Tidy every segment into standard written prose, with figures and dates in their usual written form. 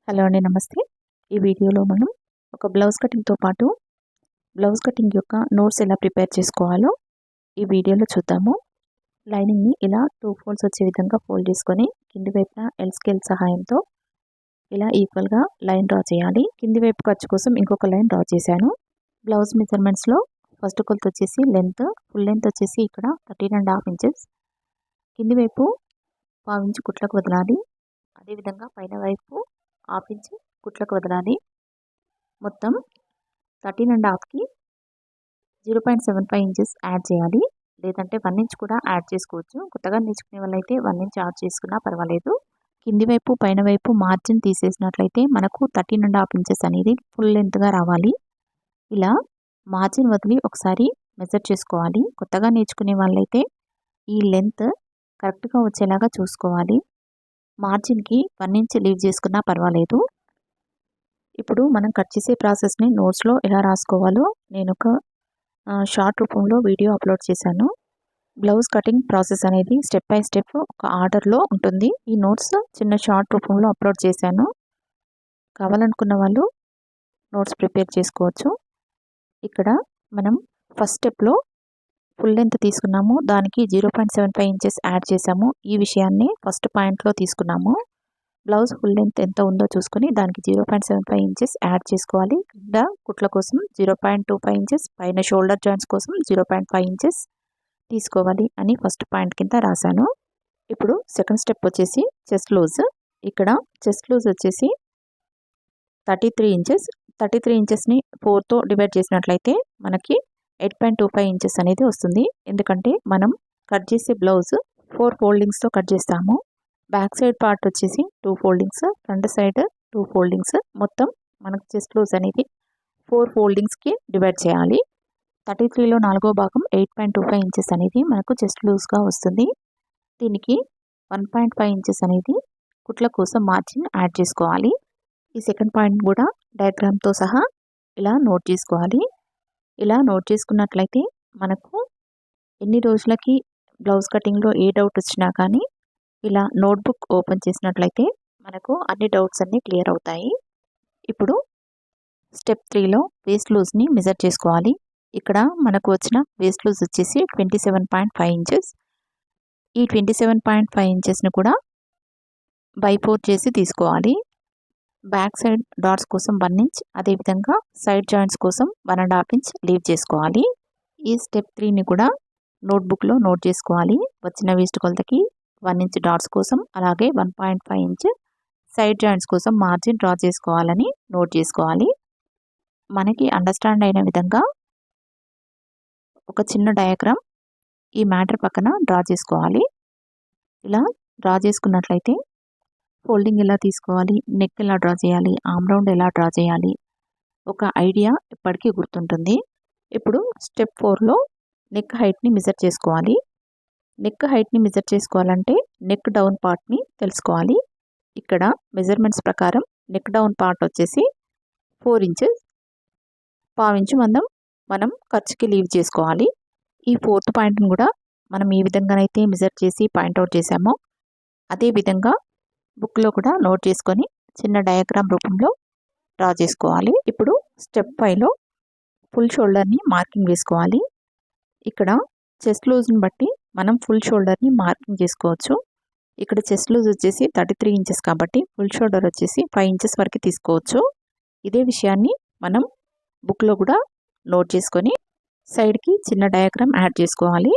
Hello అండి, నమస్తే. ఈ వీడియోలో మనం ఒక బ్లౌజ్ కటింగ్తో పాటు బ్లౌజ్ కటింగ్ యొక్క నోట్స్ ఎలా ప్రిపేర్ చేసుకోవాలో ఈ వీడియోలో చూద్దాము. లైనింగ్ని ఇలా 2 ఫోల్డ్స్ వచ్చే విధంగా ఫోల్డ్ చేసుకొని కింది వైపున ఎల్ స్కేల్ సహాయంతో ఇలా ఈక్వల్గా లైన్ డ్రా చేయాలి. కింది వైపు ఖర్చు కోసం ఇంకొక లైన్ డ్రా చేశాను. బ్లౌజ్ మెజర్మెంట్స్లో ఫస్ట్ కొలత వచ్చేసి ఫుల్ లెంత్ వచ్చేసి ఇక్కడ 13.5 ఇంచెస్. కింది వైపు 1/2 ఇంచు కుట్లకు వదలాలి. అదేవిధంగా పైన వైపు 1/2 ఇంచు కుట్లకు వదలాలి. మొత్తం 13.5కి 0.75 ఇంచెస్ యాడ్ చేయాలి. లేదంటే 1 ఇంచ్ కూడా యాడ్ చేసుకోవచ్చు. కొత్తగా నేర్చుకునే వాళ్ళైతే 1 ఇంచ్ యాడ్ చేసుకున్నా పర్వాలేదు. కింది వైపు పైన వైపు మార్జిన్ తీసేసినట్లయితే మనకు 13.5 ఇంచెస్ అనేది ఫుల్ లెంత్గా రావాలి. ఇలా మార్జిన్ వదిలి ఒకసారి మెజర్ చేసుకోవాలి. కొత్తగా నేర్చుకునే వాళ్ళైతే ఈ లెంత్ కరెక్ట్గా వచ్చేలాగా చూసుకోవాలి. మార్జిన్కి 1 ఇంచ్ లీవ్ చేసుకున్నా పర్వాలేదు. ఇప్పుడు మనం కట్ చేసే ప్రాసెస్ని నోట్స్లో ఎలా రాసుకోవాలో నేను ఒక షార్ట్ రూపంలో వీడియో అప్లోడ్ చేశాను. బ్లౌజ్ కటింగ్ ప్రాసెస్ అనేది స్టెప్ బై స్టెప్ ఒక ఆర్డర్లో ఉంటుంది. ఈ నోట్స్ చిన్న షార్ట్ రూపంలో అప్లోడ్ చేశాను. కావాలనుకున్న వాళ్ళు నోట్స్ ప్రిపేర్ చేసుకోవచ్చు. ఇక్కడ మనం ఫస్ట్ స్టెప్లో ఫుల్ లెంత్ తీసుకున్నాము, దానికి 0.75 ఇంచెస్ యాడ్ చేసాము. ఈ విషయాన్ని ఫస్ట్ పాయింట్లో తీసుకున్నాము. బ్లౌజ్ ఫుల్ లెంత్ ఎంత ఉందో చూసుకొని దానికి 0.75 ఇంచెస్ యాడ్ చేసుకోవాలి. కింద కుట్ల కోసం 0.25 ఇంచెస్, పైన షోల్డర్ జాయింట్స్ కోసం 0.5 ఇంచెస్ తీసుకోవాలి అని ఫస్ట్ పాయింట్ కింద రాశాను. ఇప్పుడు సెకండ్ స్టెప్ వచ్చేసి చెస్ట్ లూజ్. ఇక్కడ చెస్ట్ లూజ్ వచ్చేసి 33 ఇంచెస్. 33 ఇంచెస్ని 4తో డివైడ్ చేసినట్లయితే మనకి 8.25 ఇంచెస్ అనేది వస్తుంది. ఎందుకంటే మనం కట్ చేసే బ్లౌజ్ 4 ఫోల్డింగ్స్తో కట్ చేస్తాము. బ్యాక్ సైడ్ పార్ట్ వచ్చేసి 2 ఫోల్డింగ్స్, ఫ్రంట్ సైడ్ 2 ఫోల్డింగ్స్, మొత్తం మనకు చెస్ట్ లూజ్ అనేది 4 ఫోల్డింగ్స్కి డివైడ్ చేయాలి. 33లో 4వ భాగం 8.25 ఇంచెస్ అనేది మనకు చెస్ట్ లూజ్గా వస్తుంది. దీనికి 1.5 ఇంచెస్ అనేది కుట్ల కోసం మార్జిన్ యాడ్ చేసుకోవాలి. ఈ సెకండ్ పాయింట్ కూడా డయాగ్రామ్తో సహా ఇలా నోట్ చేసుకోవాలి. ఇలా నోట్ చేసుకున్నట్లయితే మనకు ఎన్ని రోజులకి బ్లౌజ్ కటింగ్లో ఏ డౌట్ వచ్చినా కానీ ఇలా నోట్బుక్ ఓపెన్ చేసినట్లయితే మనకు అన్ని డౌట్స్ అన్నీ క్లియర్ అవుతాయి. ఇప్పుడు స్టెప్ 3లో వేస్ట్ లూజ్ని మెజర్ చేసుకోవాలి. ఇక్కడ మనకు వచ్చిన వేస్ట్ లూజ్ వచ్చేసి 27.5 ఇంచెస్. ఈ 27.5 ఇంచెస్ని కూడా బై 4 చేసి తీసుకోవాలి. బ్యాక్ సైడ్ డాట్స్ కోసం 1 ఇంచ్, అదేవిధంగా సైడ్ జాయింట్స్ కోసం 1.5 ఇంచ్ లీవ్ చేసుకోవాలి. ఈ స్టెప్ 3ని కూడా నోట్బుక్లో నోట్ చేసుకోవాలి. వచ్చిన వేస్ట్ కొలతకి 1 ఇంచ్ డాట్స్ కోసం, అలాగే 1.5 ఇంచ్ సైడ్ జాయింట్స్ కోసం మార్జిన్ డ్రా చేసుకోవాలని నోట్ చేసుకోవాలి. మనకి అండర్స్టాండ్ అయిన విధంగా ఒక చిన్న డయాగ్రామ్ ఈ మ్యాటర్ పక్కన డ్రా చేసుకోవాలి. ఇలా డ్రా చేసుకున్నట్లయితే ఫోల్డింగ్ ఎలా తీసుకోవాలి, నెక్ ఎలా డ్రా చేయాలి, ఆర్మ్ రౌండ్ ఎలా డ్రా చేయాలి, ఒక ఐడియా ఎప్పటికీ గుర్తుంటుంది. ఇప్పుడు స్టెప్ 4లో నెక్ హైట్ని మెజర్ చేసుకోవాలి. నెక్ హైట్ని మెజర్ చేసుకోవాలంటే నెక్ డౌన్ పార్ట్ని తెలుసుకోవాలి. ఇక్కడ మెజర్మెంట్స్ ప్రకారం నెక్ డౌన్ పార్ట్ వచ్చేసి 4 ఇంచెస్. 1/2 ఇంచు మనం ఖర్చుకి లీవ్ చేసుకోవాలి. ఈ 4th పాయింట్ని కూడా మనం ఏ విధంగానైతే మెజర్ చేసి పాయింట్అవుట్ చేసామో అదే విధంగా బుక్లో కూడా నోట్ చేసుకొని చిన్న డయాగ్రామ్ రూపంలో డ్రా చేసుకోవాలి. ఇప్పుడు స్టెప్ 5లో ఫుల్ షోల్డర్ని మార్కింగ్ వేసుకోవాలి. ఇక్కడ చెస్ట్ లూజ్ని బట్టి మనం ఫుల్ షోల్డర్ని మార్కింగ్ చేసుకోవచ్చు. ఇక్కడ చెస్ట్ లూజ్ వచ్చేసి 33 ఇంచెస్ కాబట్టి ఫుల్ షోల్డర్ వచ్చేసి 5 ఇంచెస్ వరకు తీసుకోవచ్చు. ఇదే విషయాన్ని మనం బుక్లో కూడా నోట్ చేసుకొని సైడ్కి చిన్న డయాగ్రామ్ యాడ్ చేసుకోవాలి.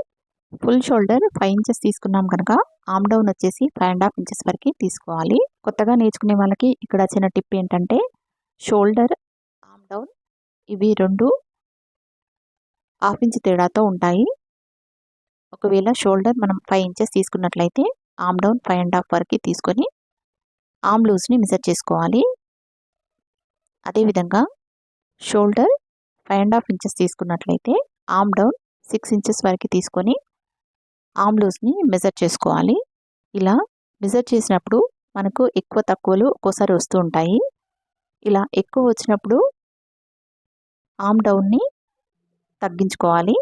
ఫుల్ షోల్డర్ 5 ఇంచెస్ తీసుకున్నాం కనుక ఆర్మ్ డౌన్ వచ్చేసి 5.5 ఇంచెస్ వరకు తీసుకోవాలి. కొత్తగా నేర్చుకునే వాళ్ళకి ఇక్కడ చిన్న టిప్ ఏంటంటే షోల్డర్, ఆర్మ్ డౌన్ ఇవి 2 1/2 ఇంచ్ తేడాతో ఉంటాయి. ఒకవేళ షోల్డర్ మనం 5 ఇంచెస్ తీసుకున్నట్లయితే ఆర్మ్ డౌన్ 5.5 వరకు తీసుకొని ఆర్మ్ లూజ్ని మెజర్ చేసుకోవాలి. అదేవిధంగా షోల్డర్ 5.5 ఇంచెస్ తీసుకున్నట్లయితే ఆర్మ్ డౌన్ 6 ఇంచెస్ వరకు తీసుకొని ఆర్మ్ లూజ్ని మెజర్ చేసుకోవాలి. ఇలా మెజర్ చేసినప్పుడు మనకు ఎక్కువ తక్కువలు ఒక్కోసారి వస్తూ ఉంటాయి. ఇలా ఎక్కువ వచ్చినప్పుడు ఆర్మ్ డౌన్ని తగ్గించుకోవాలి.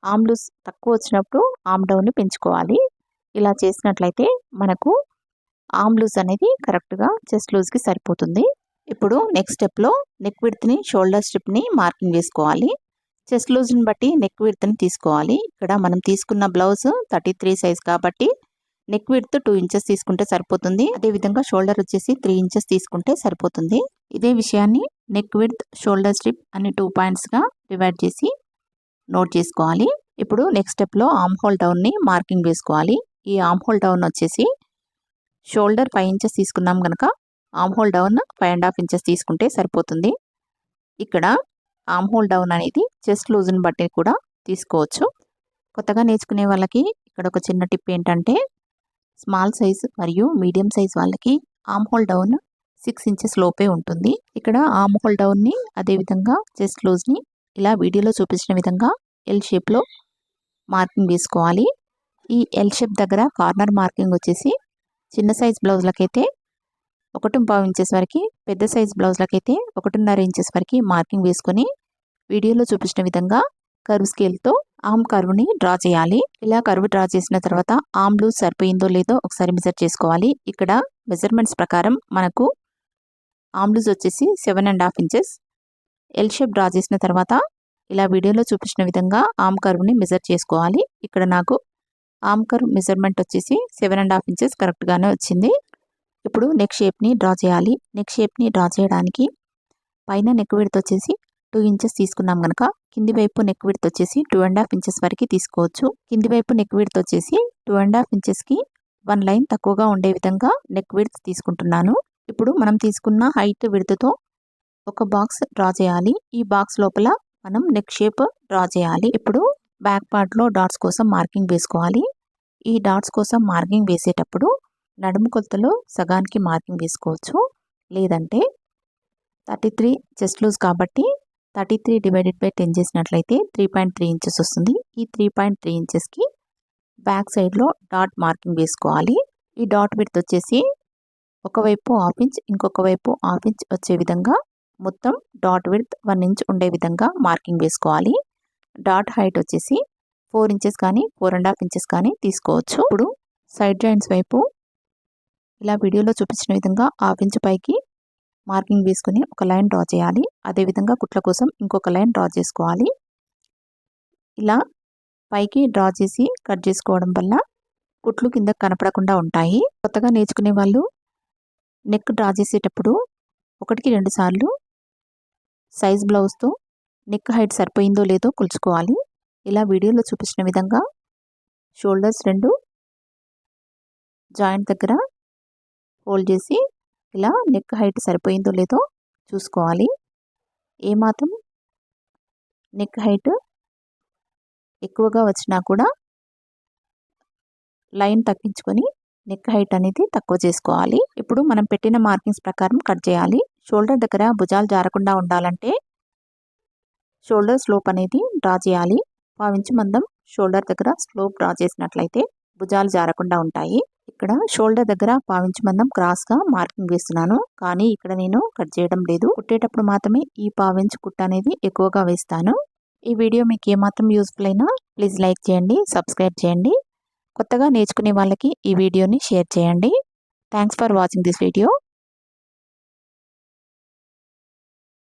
ఆర్మ్ లూజ్ తక్కువ వచ్చినప్పుడు ఆర్మ్ డౌన్ని పెంచుకోవాలి. ఇలా చేసినట్లయితే మనకు ఆర్మ్ లూజ్ అనేది కరెక్ట్గా చెస్ట్ లూజ్కి సరిపోతుంది. ఇప్పుడు నెక్స్ట్ స్టెప్లో నెక్ విడ్త్ని షోల్డర్ స్ట్రిప్ని మార్కింగ్ వేసుకోవాలి. చెస్ట్ లూజ్ని బట్టి నెక్ విడ్త్ని తీసుకోవాలి. ఇక్కడ మనం తీసుకున్న బ్లౌజ్ 33 సైజ్ కాబట్టి నెక్ విడ్త్ 2 ఇంచెస్ తీసుకుంటే సరిపోతుంది. అదేవిధంగా షోల్డర్ వచ్చేసి 3 ఇంచెస్ తీసుకుంటే సరిపోతుంది. ఇదే విషయాన్ని నెక్ విడ్త్ షోల్డర్ స్ట్రిప్ అని 2 పాయింట్స్గా డివైడ్ చేసి నోట్ చేసుకోవాలి. ఇప్పుడు నెక్స్ట్ స్టెప్లో ఆర్మ్ హోల్ డౌన్ని మార్కింగ్ వేసుకోవాలి. ఈ ఆర్మ్ హోల్ డౌన్ వచ్చేసి షోల్డర్ 5 ఇంచెస్ తీసుకున్నాం కనుక ఆర్మ్ హోల్ డౌన్ 5.5 ఇంచెస్ తీసుకుంటే సరిపోతుంది. ఇక్కడ ఆర్మ్ హోల్ డౌన్ అనేది చెస్ట్ లూజ్ని బట్టి కూడా తీసుకోవచ్చు. కొత్తగా నేర్చుకునే వాళ్ళకి ఇక్కడ ఒక చిన్న టిప్ ఏంటంటే స్మాల్ సైజ్ మరియు మీడియం సైజ్ వాళ్ళకి ఆర్మ్ హోల్ డౌన్ 6 ఇంచెస్ లోపే ఉంటుంది. ఇక్కడ ఆర్మ్ హోల్ డౌన్ని అదేవిధంగా చెస్ట్ లూజ్ని ఇలా వీడియోలో చూపించిన విధంగా ఎల్ షేప్లో మార్కింగ్ వేసుకోవాలి. ఈ ఎల్ షేప్ దగ్గర కార్నర్ మార్కింగ్ వచ్చేసి చిన్న సైజ్ బ్లౌజ్లకైతే 1.5 ఇంచెస్ వరకు, పెద్ద సైజ్ బ్లౌజ్లకైతే 1.5 ఇంచెస్ వరకు మార్కింగ్ వేసుకొని వీడియోలో చూపించిన విధంగా కర్వ్ స్కేల్తో ఆర్మ్ కర్వ్ని డ్రా చేయాలి. ఇలా కర్వ్ డ్రా చేసిన తర్వాత ఆర్మ్ లూజ్ సరిపోయిందో లేదో ఒకసారి మెజర్ చేసుకోవాలి. ఇక్కడ మెజర్మెంట్స్ ప్రకారం మనకు ఆర్మ్ లూజ్ వచ్చేసి 7.5 ఇంచెస్. ఎల్ షేప్ డ్రా చేసిన తర్వాత ఇలా వీడియోలో చూపించిన విధంగా ఆర్మ్ కర్వ్ని మెజర్ చేసుకోవాలి. ఇక్కడ నాకు ఆర్మ్ కర్వ్ మెజర్మెంట్ వచ్చేసి 7.5 ఇంచెస్ కరెక్ట్గానే వచ్చింది. ఇప్పుడు నెక్ షేప్ని డ్రా చేయాలి. నెక్ షేప్ని డ్రా చేయడానికి పైన నెక్ విడ్త్ వచ్చేసి 2 ఇంచెస్ తీసుకున్నాం కనుక కింది వైపు నెక్ విడ్త్ వచ్చేసి 2.5 ఇంచెస్ వరకు తీసుకోవచ్చు. కింది వైపు నెక్ విడ్త్ వచ్చేసి 2.5 ఇంచెస్కి 1 లైన్ తక్కువగా ఉండే విధంగా నెక్ విడ్త్ తీసుకుంటున్నాను. ఇప్పుడు మనం తీసుకున్న హైట్ విడ్త్తో ఒక బాక్స్ డ్రా చేయాలి. ఈ బాక్స్ లోపల మనం నెక్ షేప్ డ్రా చేయాలి. ఇప్పుడు బ్యాక్ పార్ట్లో డాట్స్ కోసం మార్కింగ్ వేసుకోవాలి. ఈ డాట్స్ కోసం మార్కింగ్ వేసేటప్పుడు నడుము కొలతలో సగానికి మార్కింగ్ వేసుకోవచ్చు. లేదంటే 33 చెస్ట్ లూజ్ కాబట్టి 33 డివైడెడ్ బై 10 చేసినట్లయితే 3.3 ఇంచెస్ వస్తుంది. ఈ 3.3 ఇంచెస్కి బ్యాక్ సైడ్లో డాట్ మార్కింగ్ వేసుకోవాలి. ఈ డాట్ విడ్త్ వచ్చేసి ఒకవైపు 1/2 ఇంచ్, ఇంకొక వైపు 1/2 ఇంచ్ వచ్చే విధంగా మొత్తం డాట్ విడ్త్ 1 ఇంచ్ ఉండే విధంగా మార్కింగ్ వేసుకోవాలి. డాట్ హైట్ వచ్చేసి 4 ఇంచెస్ కానీ 4.5 ఇంచెస్ కానీ తీసుకోవచ్చు. ఇప్పుడు సైడ్ జాయింట్స్ వైపు ఇలా వీడియోలో చూపించిన విధంగా 1/2 ఇంచ్ పైకి మార్కింగ్ వేసుకుని ఒక లైన్ డ్రా చేయాలి. అదేవిధంగా కుట్ల కోసం ఇంకొక లైన్ డ్రా చేసుకోవాలి. ఇలా పైకి డ్రా చేసి కట్ చేసుకోవడం వల్ల కుట్లు కింద కనపడకుండా ఉంటాయి. కొత్తగా నేర్చుకునే వాళ్ళు నెక్ డ్రా చేసేటప్పుడు 1కి 2 సార్లు సైజ్ బ్లౌజ్తో నెక్ హైట్ సరిపోయిందో లేదో కొలుచుకోవాలి. ఇలా వీడియోలో చూపించిన విధంగా షోల్డర్స్ 2 జాయింట్ దగ్గర ఫోల్డ్ చేసి ఇలా నెక్ హైట్ సరిపోయిందో లేదో చూసుకోవాలి. ఏమాత్రం నెక్ హైట్ ఎక్కువగా వచ్చినా కూడా లైన్ తగ్గించుకొని నెక్ హైట్ అనేది తక్కువ చేసుకోవాలి. ఇప్పుడు మనం పెట్టిన మార్కింగ్స్ ప్రకారం కట్ చేయాలి. షోల్డర్ దగ్గర భుజాలు జారకుండా ఉండాలంటే షోల్డర్ స్లోప్ అనేది డ్రా చేయాలి. 1/2 ఇంచ్ మందం షోల్డర్ దగ్గర స్లోప్ డ్రా చేసినట్లయితే భుజాలు జారకుండా ఉంటాయి. ఇక్కడ షోల్డర్ దగ్గర 1/2 ఇంచ్ మందం క్రాస్గా మార్కింగ్ వేస్తున్నాను. కానీ ఇక్కడ నేను కట్ చేయడం లేదు. కుట్టేటప్పుడు మాత్రమే ఈ 1/2 ఇంచ్ కుట్ట అనేది ఎక్కువగా వేస్తాను. ఈ వీడియో మీకు ఏమాత్రం యూస్ఫుల్ అయినా ప్లీజ్ లైక్ చేయండి, సబ్స్క్రైబ్ చేయండి. కొత్తగా నేర్చుకునే వాళ్ళకి ఈ వీడియోని షేర్ చేయండి. Thanks for watching this video.